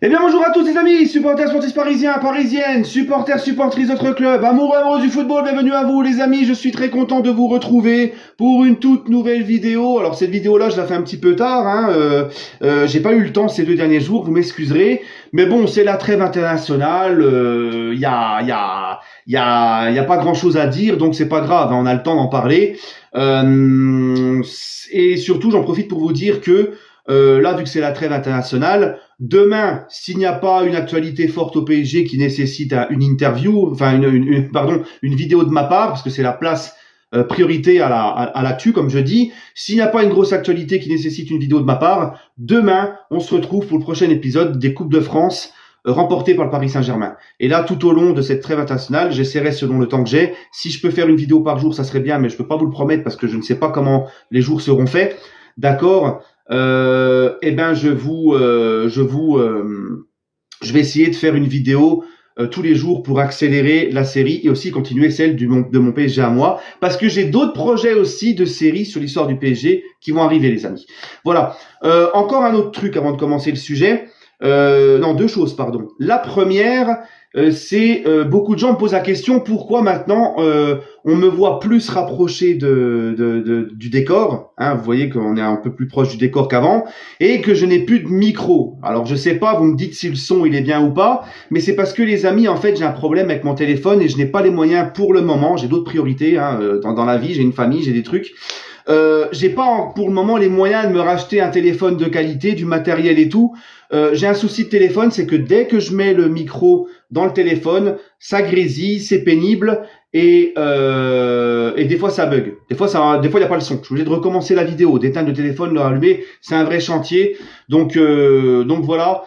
Eh bien bonjour à tous les amis, supporters sportifs parisiens, parisiennes, supporters, supportrices d'autres clubs, amoureux du football, bienvenue à vous les amis, je suis très content de vous retrouver pour une toute nouvelle vidéo. Alors cette vidéo là je la fais un petit peu tard, j'ai pas eu le temps ces 2 derniers jours, vous m'excuserez, mais bon c'est la trêve internationale, y a pas grand chose à dire donc c'est pas grave, on a le temps d'en parler. Et surtout j'en profite pour vous dire que là, vu que c'est la trêve internationale, demain, s'il n'y a pas une actualité forte au PSG qui nécessite une interview, enfin une vidéo de ma part, parce que c'est la place priorité à l'actu, comme je dis, s'il n'y a pas une grosse actualité qui nécessite une vidéo de ma part, demain, on se retrouve pour le prochain épisode des Coupes de France remportées par le Paris Saint-Germain. Et là, tout au long de cette trêve internationale, j'essaierai selon le temps que j'ai. Si je peux faire une vidéo par jour, ça serait bien, mais je peux pas vous le promettre parce que je ne sais pas comment les jours seront faits. D'accord. Eh ben je vais essayer de faire une vidéo tous les jours pour accélérer la série et aussi continuer celle de mon PSG à moi, parce que j'ai d'autres projets aussi de séries sur l'histoire du PSG qui vont arriver les amis. Voilà. Encore un autre truc avant de commencer le sujet. Non, deux choses, pardon. La première, c'est beaucoup de gens me posent la question pourquoi maintenant on me voit plus rapproché du décor, hein, vous voyez qu'on est un peu plus proche du décor qu'avant, et que je n'ai plus de micro. Alors je sais pas, vous me dites si le son il est bien ou pas, mais c'est parce que les amis, en fait j'ai un problème avec mon téléphone et je n'ai pas les moyens pour le moment, j'ai d'autres priorités dans la vie, j'ai une famille, j'ai des trucs. J'ai pas pour le moment les moyens de me racheter un téléphone de qualité, du matériel et tout. J'ai un souci de téléphone, c'est que dès que je mets le micro dans le téléphone, ça grésille, c'est pénible et des fois ça bug. Des fois il n'y a pas le son. Je suis obligé de recommencer la vidéo, d'éteindre le téléphone, le rallumer. C'est un vrai chantier. Donc voilà.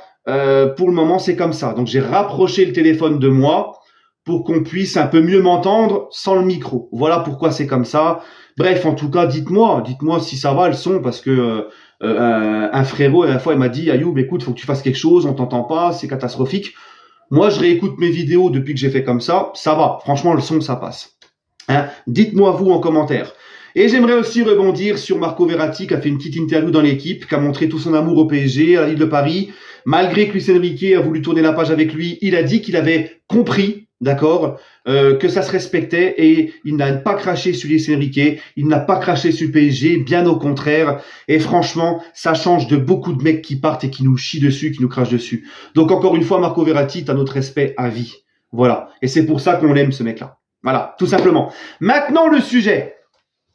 Pour le moment c'est comme ça. Donc j'ai rapproché le téléphone de moi pour qu'on puisse un peu mieux m'entendre sans le micro. Voilà pourquoi c'est comme ça. Bref, en tout cas, dites-moi si ça va le son, parce que un frérot, à la fois, il m'a dit, Ayoub, écoute, faut que tu fasses quelque chose, on t'entend pas, c'est catastrophique. Moi, je réécoute mes vidéos depuis que j'ai fait comme ça va. Franchement, le son, ça passe. Hein, dites-moi vous en commentaire. Et j'aimerais aussi rebondir sur Marco Verratti qui a fait une petite interview dans l'équipe, qui a montré tout son amour au PSG, à la ville de Paris. Malgré que Luis Enrique a voulu tourner la page avec lui, il a dit qu'il avait compris, d'accord, que ça se respectait et il n'a pas craché sur Luis Enrique, il n'a pas craché sur le PSG, bien au contraire. Et franchement, ça change de beaucoup de mecs qui partent et qui nous chient dessus, qui nous crachent dessus. Donc encore une fois, Marco Verratti, t'as notre respect à vie. Voilà. Et c'est pour ça qu'on l'aime, ce mec-là. Voilà, tout simplement. Maintenant, le sujet.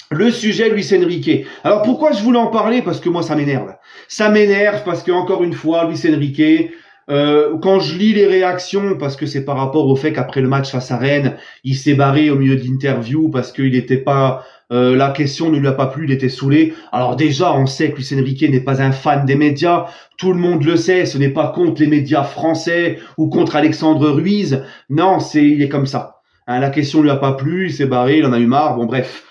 Le sujet Luis Enrique. Alors pourquoi je voulais en parler? Parce que moi ça m'énerve. Ça m'énerve parce que encore une fois Luis Enrique, quand je lis les réactions, parce que c'est par rapport au fait qu'après le match face à Rennes, il s'est barré au milieu de l'interview parce qu'il n'était pas, la question ne lui a pas plu, il était saoulé. Alors déjà on sait que Luis Enrique n'est pas un fan des médias. Tout le monde le sait. Ce n'est pas contre les médias français ou contre Alexandre Ruiz. Non, il est comme ça. Hein, la question ne lui a pas plu, il s'est barré, il en a eu marre. Bon bref.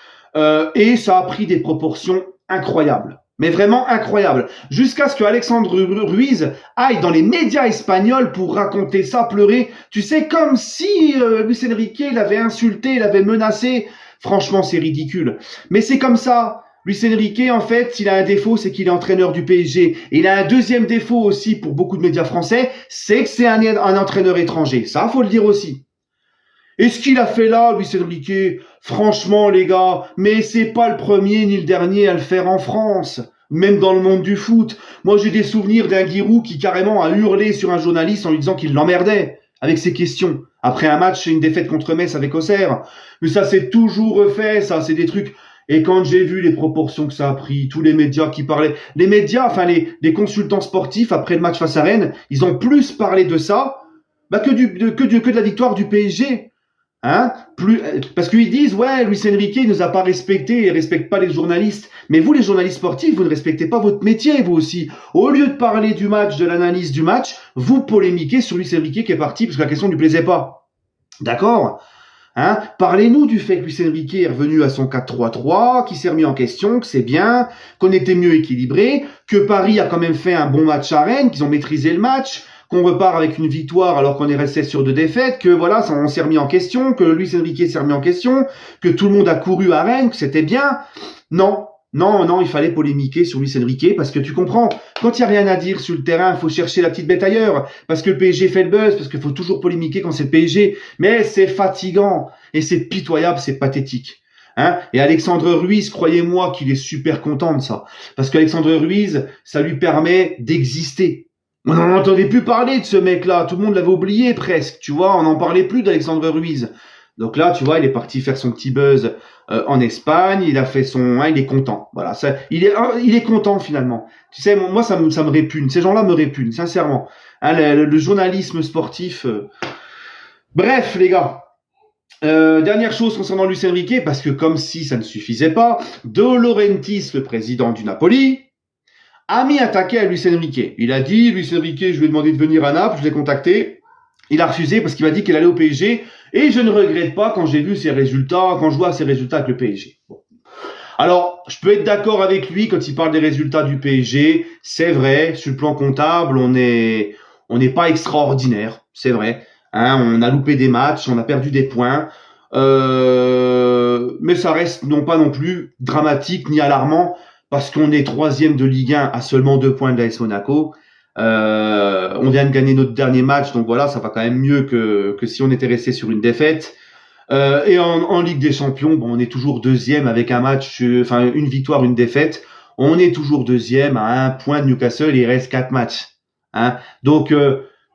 Et ça a pris des proportions incroyables. Mais vraiment incroyables. Jusqu'à ce que Alexandre Ruiz aille dans les médias espagnols pour raconter ça, pleurer. Tu sais, comme si Luis Enrique l'avait insulté, l'avait menacé. Franchement, c'est ridicule. Mais c'est comme ça. Luis Enrique, en fait, il a un défaut, c'est qu'il est entraîneur du PSG. Et il a un deuxième défaut aussi pour beaucoup de médias français, c'est que c'est un entraîneur étranger. Ça, faut le dire aussi. Et ce qu'il a fait là, Luis Enrique, franchement les gars, mais c'est pas le premier ni le dernier à le faire en France, même dans le monde du foot. Moi j'ai des souvenirs d'un Giroud qui carrément a hurlé sur un journaliste en lui disant qu'il l'emmerdait avec ses questions, après un match et une défaite contre Metz avec Auxerre. Mais ça c'est toujours refait, ça c'est des trucs... Et quand j'ai vu les proportions que ça a pris, tous les médias qui parlaient, les médias, enfin les consultants sportifs après le match face à Rennes, ils ont plus parlé de ça que de la victoire du PSG. Hein? Parce qu'ils disent, ouais, Luis Enrique il nous a pas respecté, il respecte pas les journalistes. Mais vous, les journalistes sportifs, vous ne respectez pas votre métier, vous aussi. Au lieu de parler du match, de l'analyse du match, vous polémiquez sur Luis Enrique qui est parti parce que la question ne lui plaisait pas. D'accord? Hein? Parlez-nous du fait que Luis Enrique est revenu à son 4-3-3, qu'il s'est remis en question, que c'est bien, qu'on était mieux équilibré, que Paris a quand même fait un bon match à Rennes, qu'ils ont maîtrisé le match, qu'on repart avec une victoire alors qu'on est resté sur 2 défaites, que voilà, on s'est remis en question, que Luis Enrique s'est remis en question, que tout le monde a couru à Rennes, que c'était bien. Non, Non, non, il fallait polémiquer sur Luis Enrique parce que tu comprends, quand il n'y a rien à dire sur le terrain, il faut chercher la petite bête ailleurs parce que le PSG fait le buzz, parce qu'il faut toujours polémiquer quand c'est le PSG. Mais c'est fatigant et c'est pitoyable, c'est pathétique. Hein, et Alexandre Ruiz, croyez-moi qu'il est super content de ça. Parce qu'Alexandre Ruiz, ça lui permet d'exister. On n'en entendait plus parler de ce mec-là. Tout le monde l'avait oublié presque, tu vois. On n'en parlait plus d'Alexandre Ruiz. Donc là, tu vois, il est parti faire son petit buzz en Espagne. Il a fait son... il est content. Voilà, ça, il est content finalement. Tu sais, moi, ça me répugne. Ces gens-là me répugnent, sincèrement. Hein, le journalisme sportif... Bref, les gars. Dernière chose concernant Luis Enrique, parce que comme si ça ne suffisait pas, De Laurentiis, le président du Napoli, a mis un taquet à Luis Enrique. Il a dit, Luis Enrique, je lui ai demandé de venir à Naples, je l'ai contacté. Il a refusé parce qu'il m'a dit qu'il allait au PSG, et je ne regrette pas quand j'ai vu ses résultats, quand je vois ses résultats avec le PSG. Bon. Alors, je peux être d'accord avec lui quand il parle des résultats du PSG. C'est vrai, sur le plan comptable, on n'est pas extraordinaire, c'est vrai. Hein, on a loupé des matchs, on a perdu des points, mais ça reste pas non plus dramatique ni alarmant parce qu'on est 3e de Ligue 1 à seulement 2 points de l'AS Monaco. On vient de gagner notre dernier match, donc voilà, ça va quand même mieux que si on était resté sur une défaite. Et en Ligue des Champions, bon, on est toujours 2e avec un match, une victoire, une défaite. On est toujours 2e à 1 point de Newcastle et il reste 4 matchs. Hein, donc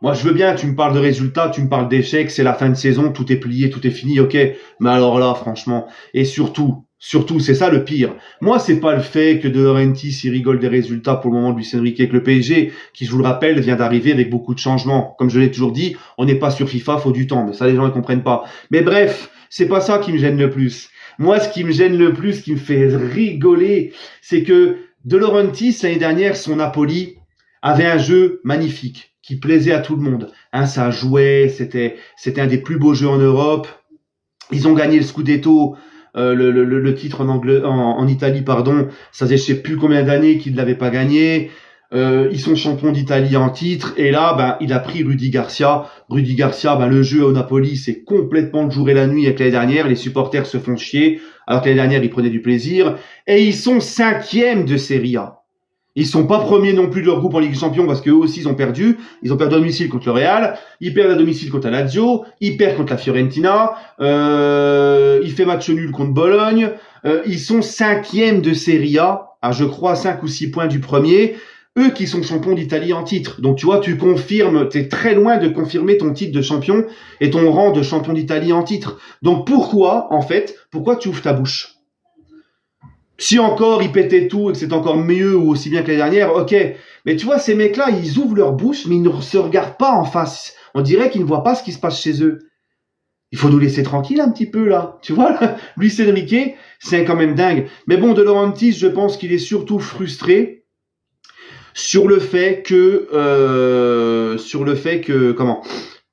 moi, je veux bien, tu me parles de résultats, tu me parles d'échecs, c'est la fin de saison, tout est plié, tout est fini, ok. Mais alors là, franchement, et surtout, c'est ça le pire. Moi, c'est pas le fait que De Laurentiis, il rigole des résultats pour le moment de Luis Enrique avec le PSG, qui, je vous le rappelle, vient d'arriver avec beaucoup de changements. Comme je l'ai toujours dit, on n'est pas sur FIFA, faut du temps, mais ça, les gens ne comprennent pas. Mais bref, c'est pas ça qui me gêne le plus. Moi, ce qui me gêne le plus, ce qui me fait rigoler, c'est que De Laurentiis, l'année dernière, son Napoli avait un jeu magnifique qui plaisait à tout le monde. Hein, ça jouait, c'était un des plus beaux jeux en Europe. Ils ont gagné le Scudetto, le titre en Italie, pardon. Ça faisait je sais plus combien d'années qu'ils ne l'avaient pas gagné. Ils sont champions d'Italie en titre. Et là, il a pris Rudy Garcia. Rudy Garcia, le jeu au Napoli, c'est complètement le jour et la nuit avec l'année dernière. Les supporters se font chier. Alors que l'année dernière, ils prenaient du plaisir. Et ils sont 5e de Serie A. Ils sont pas premiers non plus de leur groupe en Ligue des Champions parce qu'eux aussi ils ont perdu. Ils ont perdu à domicile contre le Real. Ils perdent à domicile contre la Lazio. Ils perdent contre la Fiorentina. Il fait match nul contre Bologne. Ils sont 5e de Serie A, à je crois 5 ou 6 points du premier. Eux qui sont champions d'Italie en titre. Donc tu vois, tu confirmes, t'es très loin de confirmer ton titre de champion et ton rang de champion d'Italie en titre. Donc pourquoi tu ouvres ta bouche? Si encore ils pétaient tout et que c'est encore mieux ou aussi bien que l'année dernière, ok. Mais tu vois, ces mecs-là, ils ouvrent leur bouche, mais ils ne se regardent pas en face. On dirait qu'ils ne voient pas ce qui se passe chez eux. Il faut nous laisser tranquille un petit peu, là. Tu vois, là, Luis Enrique, c'est quand même dingue. Mais bon, De Laurentiis, je pense qu'il est surtout frustré sur le fait que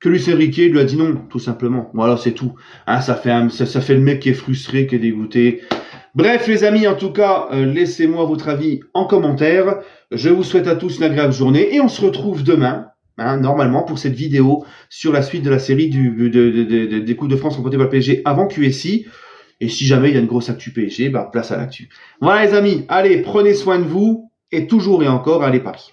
Luis Enrique lui a dit non, tout simplement. Voilà, c'est tout. Hein, ça fait le mec qui est frustré, qui est dégoûté. Bref, les amis, en tout cas, laissez-moi votre avis en commentaire. Je vous souhaite à tous une agréable journée et on se retrouve demain, normalement, pour cette vidéo sur la suite de la série des Coupes de France remportées par le PSG avant QSI. Et si jamais il y a une grosse actu PSG, place à l'actu. Voilà les amis, allez, prenez soin de vous et toujours et encore, allez Paris.